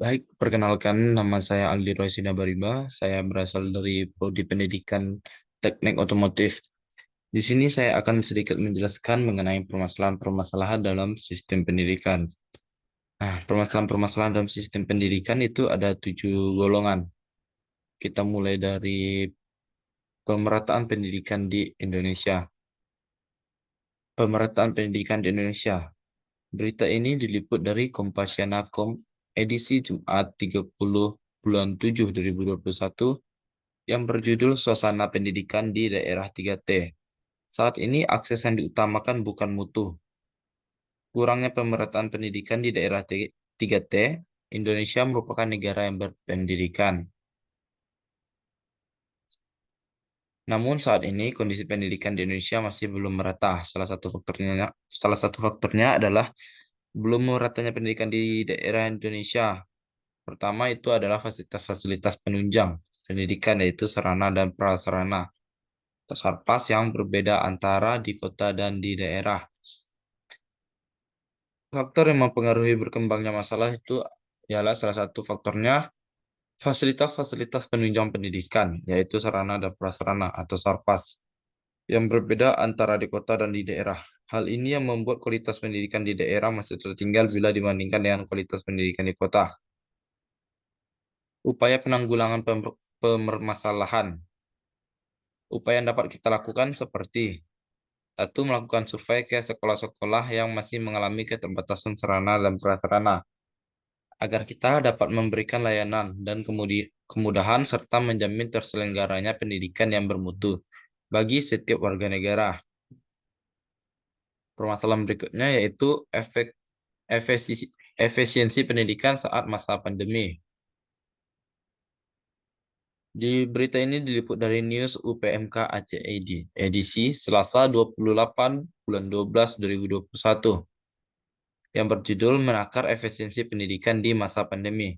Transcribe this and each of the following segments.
Baik, perkenalkan nama saya Aldi Roy Sinabariba. Saya berasal dari Prodi Pendidikan Teknik Otomotif. Di sini saya akan sedikit menjelaskan mengenai permasalahan-permasalahan dalam sistem pendidikan. Nah, permasalahan-permasalahan dalam sistem pendidikan itu ada 7 golongan. Kita mulai dari pemerataan pendidikan di Indonesia. Pemerataan pendidikan di Indonesia. Berita ini diliput dari Kompasiana.com edisi Jumat 30/7/2021 yang berjudul Suasana Pendidikan di Daerah 3T. Saat ini akses yang diutamakan bukan mutu. Kurangnya pemerataan pendidikan di daerah 3T, Indonesia merupakan negara yang berpendidikan. Namun saat ini kondisi pendidikan di Indonesia masih belum merata. Salah satu faktornya adalah belum meratanya pendidikan di daerah Indonesia. Pertama itu adalah fasilitas-fasilitas penunjang pendidikan yaitu sarana dan prasarana atau sarpas yang berbeda antara di kota dan di daerah. Faktor yang mempengaruhi berkembangnya masalah itu ialah salah satu faktornya fasilitas-fasilitas penunjang pendidikan, yaitu sarana dan prasarana atau sarpas, yang berbeda antara di kota dan di daerah. Hal ini yang membuat kualitas pendidikan di daerah masih tertinggal bila dibandingkan dengan kualitas pendidikan di kota. Upaya penanggulangan permasalahan. Upaya yang dapat kita lakukan seperti satu, melakukan survei ke sekolah-sekolah yang masih mengalami keterbatasan sarana dan prasarana, agar kita dapat memberikan layanan dan kemudahan serta menjamin terselenggaranya pendidikan yang bermutu bagi setiap warga negara. Permasalahan berikutnya yaitu efisiensi pendidikan saat masa pandemi. Di berita ini diliput dari News UPMK Aceh edisi Selasa 28/12/2021 yang berjudul Menakar Efisiensi Pendidikan di Masa Pandemi.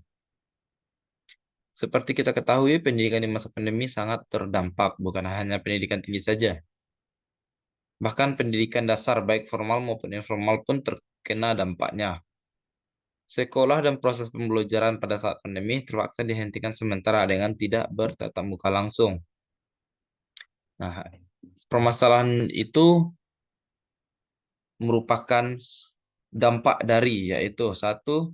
Seperti kita ketahui, pendidikan di masa pandemi sangat terdampak, bukan hanya pendidikan tinggi saja. Bahkan pendidikan dasar, baik formal maupun informal pun terkena dampaknya. Sekolah dan proses pembelajaran pada saat pandemi terpaksa dihentikan sementara dengan tidak bertatap muka langsung. Nah, permasalahan itu merupakan dampak dari, yaitu satu,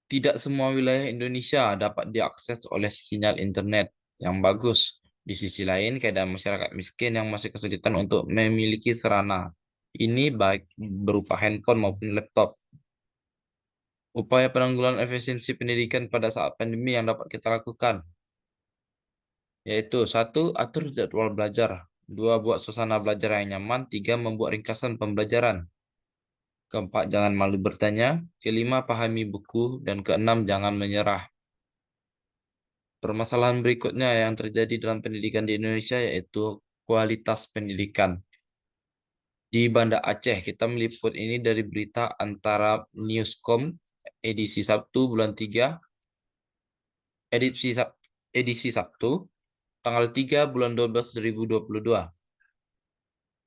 tidak semua wilayah Indonesia dapat diakses oleh sinyal internet yang bagus. Di sisi lain, keadaan masyarakat miskin yang masih kesulitan untuk memiliki sarana. Ini baik berupa handphone maupun laptop. Upaya penanggulangan efisiensi pendidikan pada saat pandemi yang dapat kita lakukan, yaitu satu, atur jadwal belajar. Dua, buat suasana belajar yang nyaman. Tiga, membuat ringkasan pembelajaran. Keempat, jangan malu bertanya. Kelima, pahami buku. Dan keenam, jangan menyerah. Permasalahan berikutnya yang terjadi dalam pendidikan di Indonesia yaitu kualitas pendidikan. Di Banda Aceh, kita meliput ini dari berita antara Newscom edisi Sabtu bulan 3, edisi Sabtu, tanggal 3 bulan 12 2022.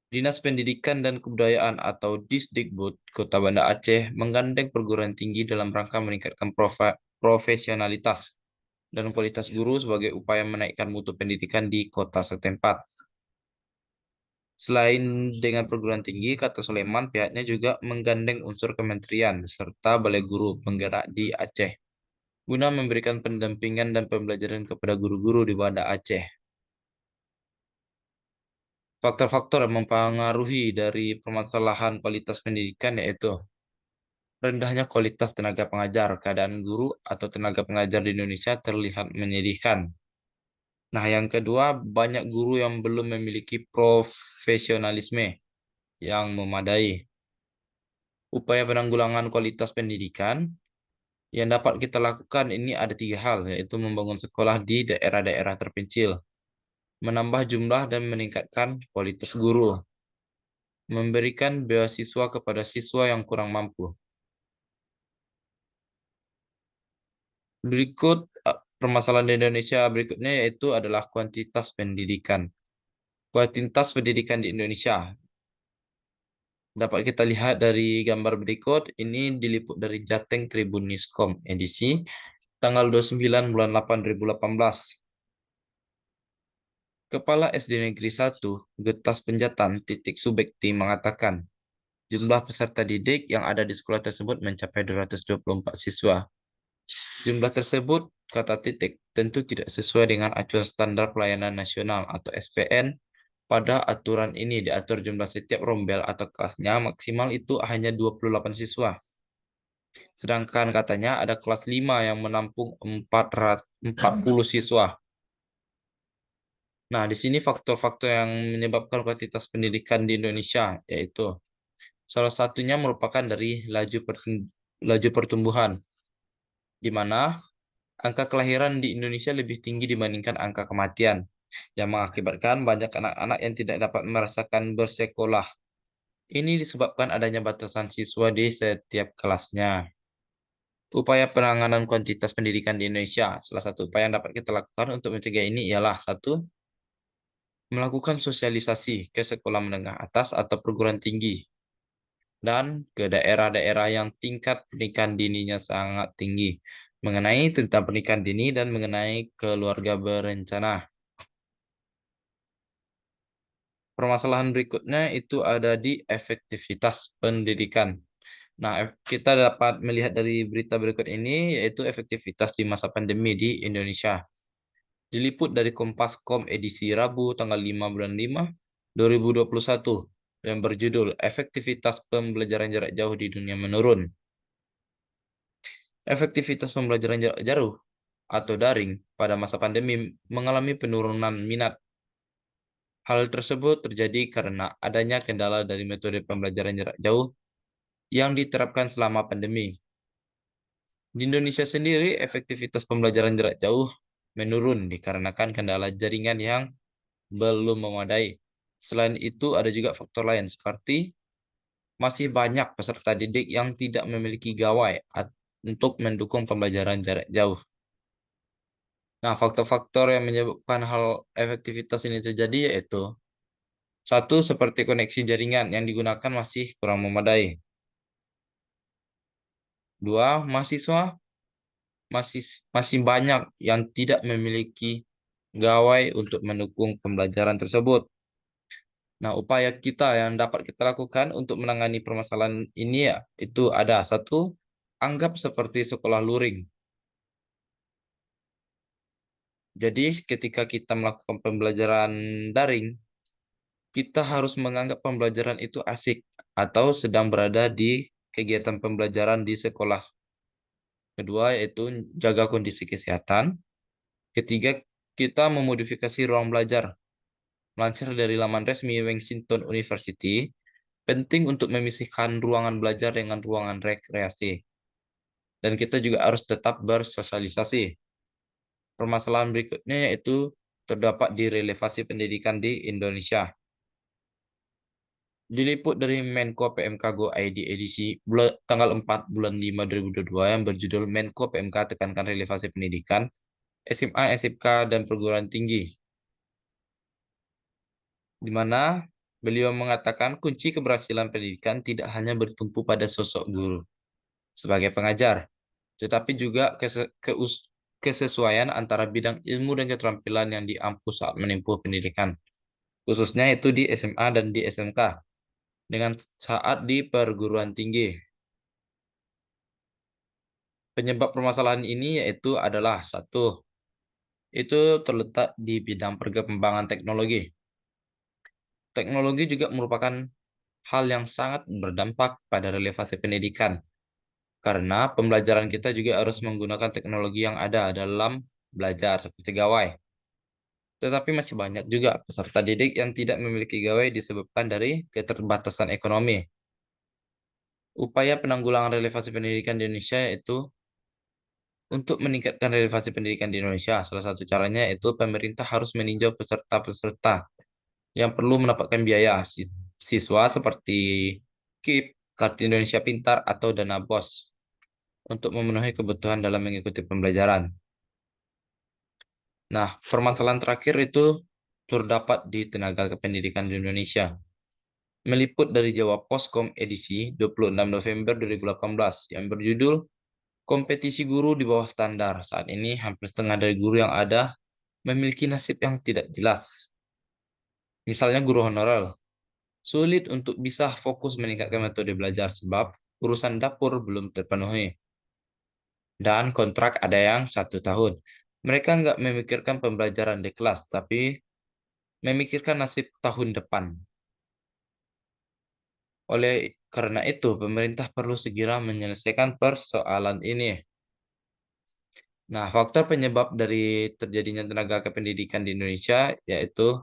Dinas Pendidikan dan Kebudayaan atau Disdikbud Kota Banda Aceh menggandeng perguruan tinggi dalam rangka meningkatkan profesionalitas dan kualitas guru sebagai upaya menaikkan mutu pendidikan di kota setempat. Selain dengan perguruan tinggi, kata Sulaiman, pihaknya juga menggandeng unsur kementerian serta balai guru penggerak di Aceh guna memberikan pendampingan dan pembelajaran kepada guru-guru di Banda Aceh. Faktor-faktor yang mempengaruhi dari permasalahan kualitas pendidikan yaitu rendahnya kualitas tenaga pengajar. Keadaan guru atau tenaga pengajar di Indonesia terlihat menyedihkan. Nah, yang kedua, banyak guru yang belum memiliki profesionalisme yang memadai. Upaya penanggulangan kualitas pendidikan yang dapat kita lakukan ini ada 3 hal, yaitu membangun sekolah di daerah-daerah terpencil, menambah jumlah dan meningkatkan kualitas guru, memberikan beasiswa kepada siswa yang kurang mampu. Berikut permasalahan di Indonesia berikutnya yaitu adalah kuantitas pendidikan. Kuantitas pendidikan di Indonesia. Dapat kita lihat dari gambar berikut, ini diliput dari Jateng Tribun Niskom edisi tanggal 29 bulan 8 2018. Kepala SD Negeri 1, Getas Penjatan, Titik Subekti mengatakan, jumlah peserta didik yang ada di sekolah tersebut mencapai 224 siswa. Jumlah tersebut, kata Titik, tentu tidak sesuai dengan acuan standar pelayanan nasional atau SPN. Pada aturan ini diatur jumlah setiap rombel atau kelasnya maksimal itu hanya 28 siswa. Sedangkan katanya ada kelas 5 yang menampung 440 siswa. Nah, di sini faktor-faktor yang menyebabkan kuantitas pendidikan di Indonesia, yaitu salah satunya merupakan dari laju pertumbuhan, di mana angka kelahiran di Indonesia lebih tinggi dibandingkan angka kematian, yang mengakibatkan banyak anak-anak yang tidak dapat merasakan bersekolah. Ini disebabkan adanya batasan siswa di setiap kelasnya. Upaya penanganan kuantitas pendidikan di Indonesia. Salah satu upaya yang dapat kita lakukan untuk mencegah ini ialah satu, melakukan sosialisasi ke sekolah menengah atas atau perguruan tinggi dan ke daerah-daerah yang tingkat pernikahan dininya sangat tinggi mengenai tentang pernikahan dini dan mengenai keluarga berencana. Permasalahan berikutnya itu ada di efektivitas pendidikan. Nah, kita dapat melihat dari berita berikut ini, yaitu efektivitas di masa pandemi di Indonesia. Diliput dari Kompas.com edisi Rabu tanggal 5 bulan 5, 2021, yang berjudul Efektivitas Pembelajaran Jarak Jauh di Dunia Menurun. Efektivitas pembelajaran jarak jauh atau daring pada masa pandemi mengalami penurunan minat. Hal tersebut terjadi karena adanya kendala dari metode pembelajaran jarak jauh yang diterapkan selama pandemi. Di Indonesia sendiri, efektivitas pembelajaran jarak jauh menurun dikarenakan kendala jaringan yang belum memadai. Selain itu, ada juga faktor lain seperti masih banyak peserta didik yang tidak memiliki gawai untuk mendukung pembelajaran jarak jauh. Nah, faktor-faktor yang menyebabkan hal efektivitas ini terjadi yaitu satu, seperti koneksi jaringan yang digunakan masih kurang memadai. Dua, mahasiswa masih masih banyak yang tidak memiliki gawai untuk mendukung pembelajaran tersebut. Nah, upaya kita yang dapat kita lakukan untuk menangani permasalahan ini ya, itu ada satu, anggap seperti sekolah luring. Jadi, ketika kita melakukan pembelajaran daring, kita harus menganggap pembelajaran itu asik atau sedang berada di kegiatan pembelajaran di sekolah. Kedua, yaitu jaga kondisi kesehatan. Ketiga, kita memodifikasi ruang belajar. Melansir dari laman resmi Washington University, penting untuk memisahkan ruangan belajar dengan ruangan rekreasi. Dan kita juga harus tetap bersosialisasi. Permasalahan berikutnya yaitu terdapat di relevasi pendidikan di Indonesia. Diliput dari Menko PMK Go ID edisi tanggal 4 bulan 5 2022 yang berjudul Menko PMK tekankan relevasi pendidikan, SMA, SMK, dan perguruan tinggi. Di mana beliau mengatakan kunci keberhasilan pendidikan tidak hanya bertumpu pada sosok guru sebagai pengajar, tetapi juga kesesuaian antara bidang ilmu dan keterampilan yang diampu saat menempuh pendidikan, khususnya itu di SMA dan di SMK, dengan saat di perguruan tinggi. Penyebab permasalahan ini yaitu adalah satu, itu terletak di bidang perkembangan teknologi. Teknologi juga merupakan hal yang sangat berdampak pada relevasi pendidikan, karena pembelajaran kita juga harus menggunakan teknologi yang ada dalam belajar seperti gawai. Tetapi masih banyak juga peserta didik yang tidak memiliki gawai disebabkan dari keterbatasan ekonomi. Upaya penanggulangan relevasi pendidikan di Indonesia yaitu untuk meningkatkan relevasi pendidikan di Indonesia. Salah satu caranya yaitu pemerintah harus meninjau peserta-peserta yang perlu mendapatkan biaya siswa seperti KIP, Kartu Indonesia Pintar, atau Dana BOS untuk memenuhi kebutuhan dalam mengikuti pembelajaran. Nah, permasalahan terakhir itu terdapat di tenaga kependidikan di Indonesia. meliput dari Jawa Poscom edisi 26 November 2018 yang berjudul Kompetisi Guru di Bawah Standar. Saat ini hampir setengah dari guru yang ada memiliki nasib yang tidak jelas. Misalnya guru honorer, sulit untuk bisa fokus meningkatkan metode belajar sebab urusan dapur belum terpenuhi. Dan kontrak ada yang 1 tahun. Mereka nggak memikirkan pembelajaran di kelas, tapi memikirkan nasib tahun depan. Oleh karena itu, pemerintah perlu segera menyelesaikan persoalan ini. Nah, faktor penyebab dari terjadinya tenaga kependidikan di Indonesia yaitu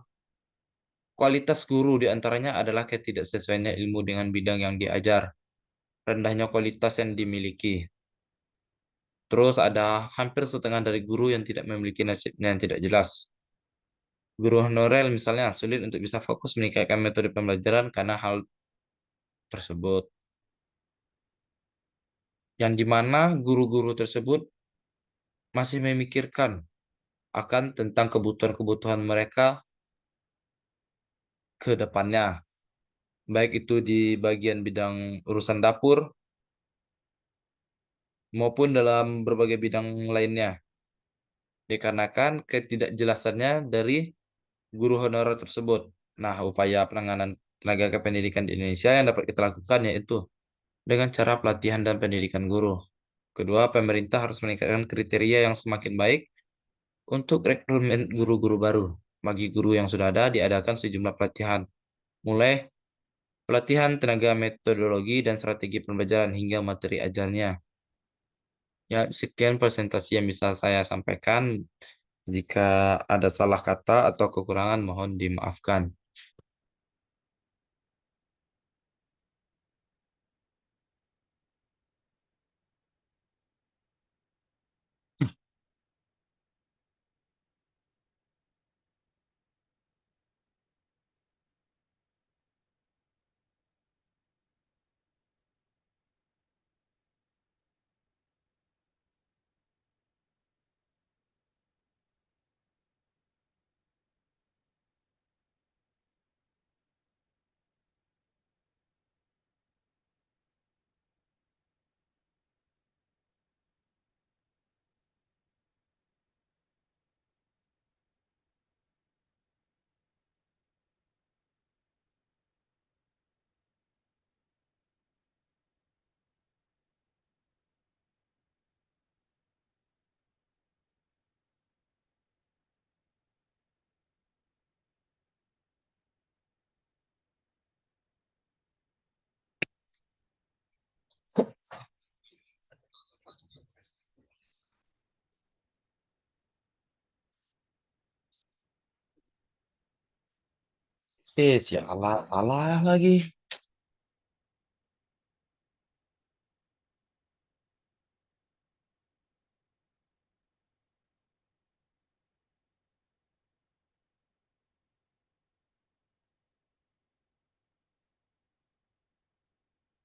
kualitas guru diantaranya adalah ketidaksesuaian ilmu dengan bidang yang diajar, rendahnya kualitas yang dimiliki. Terus ada hampir setengah dari guru yang tidak memiliki nasibnya yang tidak jelas. Guru honorer misalnya sulit untuk bisa fokus meningkatkan metode pembelajaran karena hal tersebut. Yang dimana guru-guru tersebut masih memikirkan akan tentang kebutuhan-kebutuhan mereka ke depannya. Baik itu di bagian bidang urusan dapur maupun dalam berbagai bidang lainnya. Dikarenakan ketidakjelasannya dari guru honorer tersebut. Nah, upaya penanganan tenaga kependidikan di Indonesia yang dapat kita lakukan yaitu dengan cara pelatihan dan pendidikan guru. Kedua, pemerintah harus meningkatkan kriteria yang semakin baik untuk rekrutmen guru-guru baru. Bagi guru yang sudah ada, diadakan sejumlah pelatihan, mulai pelatihan tenaga metodologi dan strategi pembelajaran hingga materi ajarnya. Ya, sekian presentasi yang bisa saya sampaikan. Jika ada salah kata atau kekurangan, mohon dimaafkan. Sialah, salah lagi.